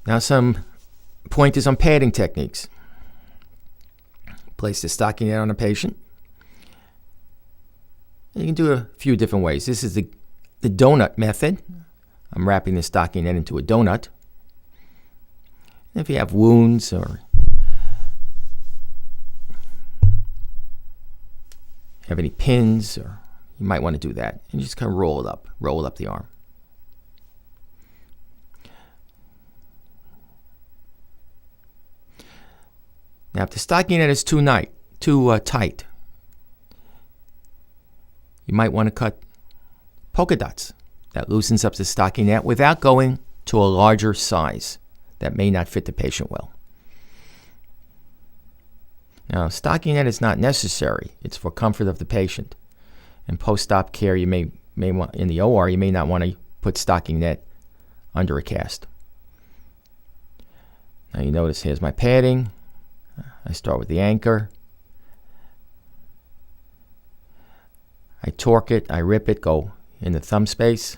Now some pointers on padding techniques. Place the stocking net on a patient. You can do a few different ways. This is the donut method. I'm wrapping the stocking net into a donut. If you have wounds or have any pins, or you might want to do that. And just kind of roll it up the arm. Now, if the stocking net is too tight, you might want to cut polka dots. That loosens up the stocking net without going to a larger size that may not fit the patient well. Now, stocking net is not necessary. It's for comfort of the patient. In post-op care, you may want, in the OR, you may not want to put stocking net under a cast. Now you notice here's my padding. I start with the anchor. I torque it, I rip it, go in the thumb space.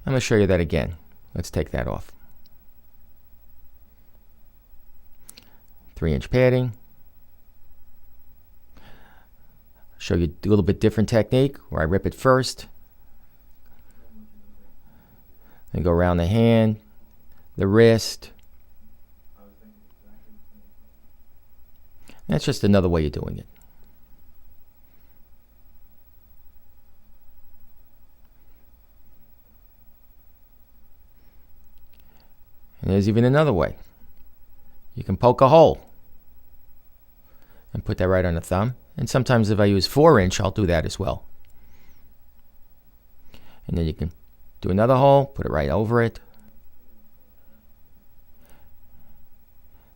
I'm going to show you that again. Let's take that off. 3-inch padding. Show you a little bit different technique where I rip it first. Then go around the hand, the wrist. That's just another way of doing it. And there's even another way. You can poke a hole and put that right on the thumb. And sometimes if I use 4-inch, I'll do that as well. And then you can do another hole, put it right over it,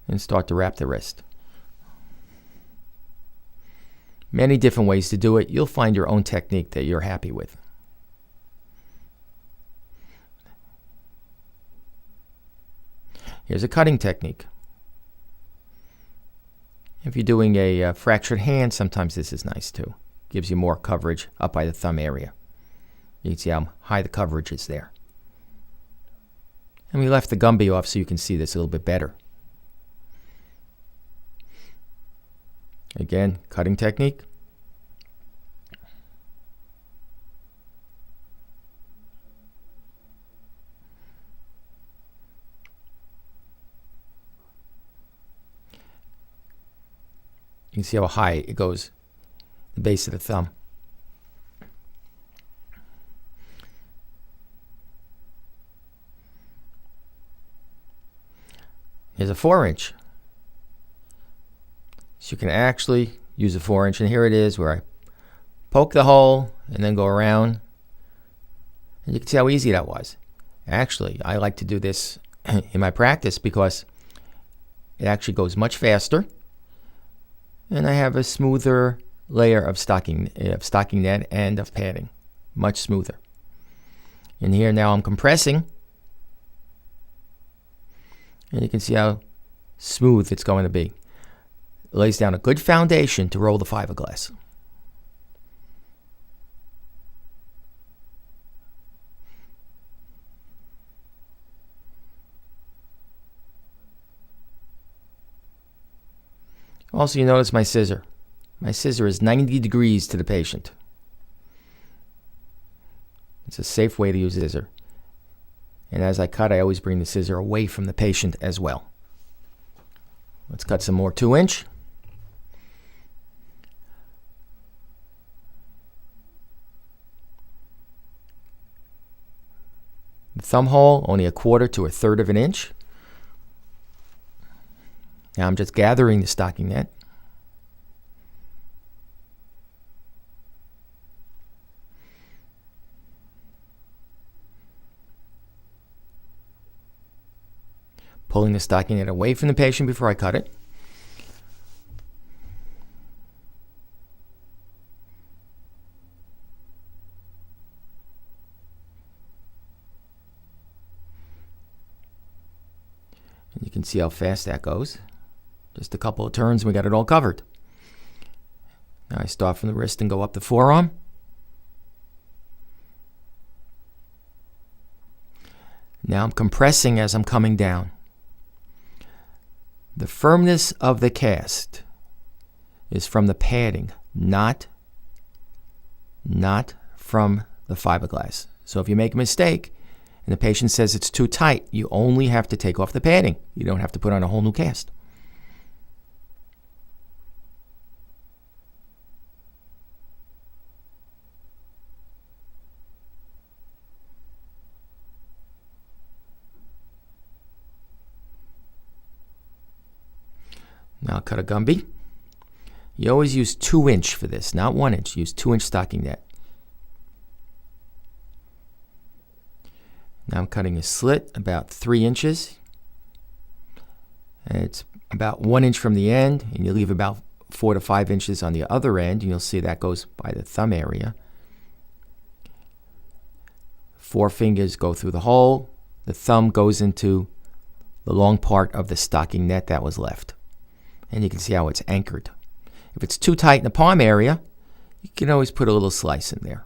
and start to wrap the wrist. Many different ways to do it. You'll find your own technique that you're happy with. Here's a cutting technique. If you're doing a fractured hand, sometimes this is nice too. Gives you more coverage up by the thumb area. You can see how high the coverage is there. And we left the gumby off so you can see this a little bit better. Again, cutting technique. You can see how high it goes, the base of the thumb. Here's a 4-inch. So you can actually use a 4-inch, and here it is where I poke the hole and then go around. And you can see how easy that was. Actually, I like to do this in my practice because it actually goes much faster, and I have a smoother layer of stocking net and of padding, much smoother. And here now I'm compressing, and you can see how smooth it's going to be. It lays down a good foundation to roll the fiberglass. Also, you notice my scissor. My scissor is 90 degrees to the patient. It's a safe way to use a scissor. And as I cut, I always bring the scissor away from the patient as well. Let's cut some more 2-inch. The thumb hole, only 1/4 to 1/3 of an inch. Now I'm just gathering the stocking net. Pulling the stocking net away from the patient before I cut it. And you can see how fast that goes. Just a couple of turns and we got it all covered. Now I start from the wrist and go up the forearm. Now I'm compressing as I'm coming down. The firmness of the cast is from the padding, not from the fiberglass. So if you make a mistake and the patient says it's too tight, you only have to take off the padding. You don't have to put on a whole new cast. Now I'll cut a gumby. You always use 2-inch for this, not 1-inch. Use 2-inch stocking net. Now I'm cutting a slit about 3 inches. And it's about 1 inch from the end, and you leave about 4 to 5 inches on the other end, and you'll see that goes by the thumb area. 4 fingers go through the hole. The thumb goes into the long part of the stocking net that was left. And you can see how it's anchored. If it's too tight in the palm area, you can always put a little slice in there.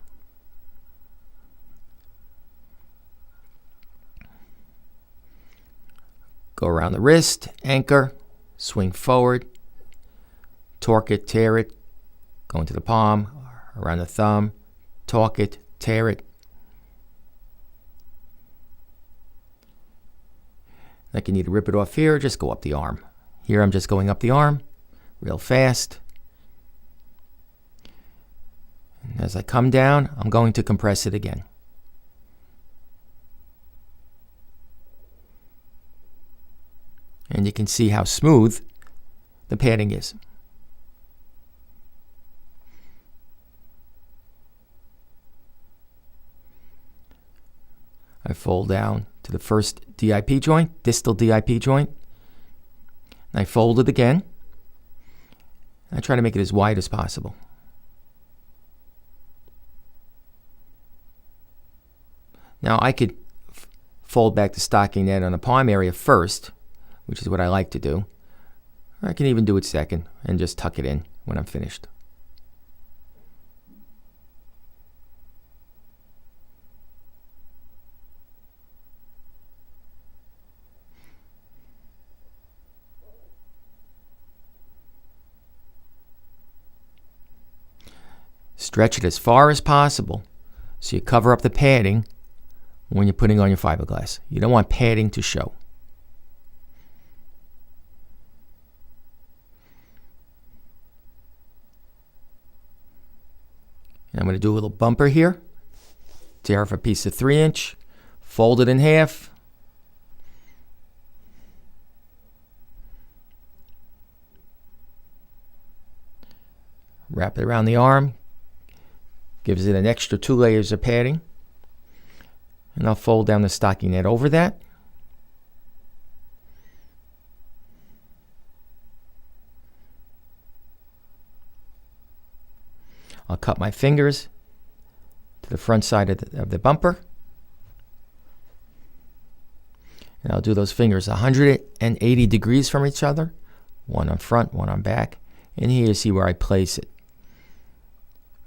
Go around the wrist, anchor, swing forward, torque it, tear it, go into the palm, around the thumb, torque it, tear it. Like you need to rip it off here, just go up the arm. Here I'm just going up the arm real fast. And as I come down, I'm going to compress it again. And you can see how smooth the padding is. I fold down to the first DIP joint, distal DIP joint. And I fold it again. I try to make it as wide as possible. Now I could fold back the stocking net on the palm area first, which is what I like to do. Or I can even do it second and just tuck it in when I'm finished. Stretch it as far as possible so you cover up the padding when you're putting on your fiberglass. You don't want padding to show. And I'm going to do a little bumper here. Tear off a piece of 3-inch, fold it in half. Wrap it around the arm. Gives it an extra 2 layers of padding. And I'll fold down the stocking net over that. I'll cut my fingers to the front side of the bumper. And I'll do those fingers 180 degrees from each other. One on front, one on back. And here you see where I place it.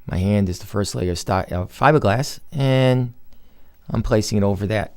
My hand is the first layer of fiberglass, and I'm placing it over that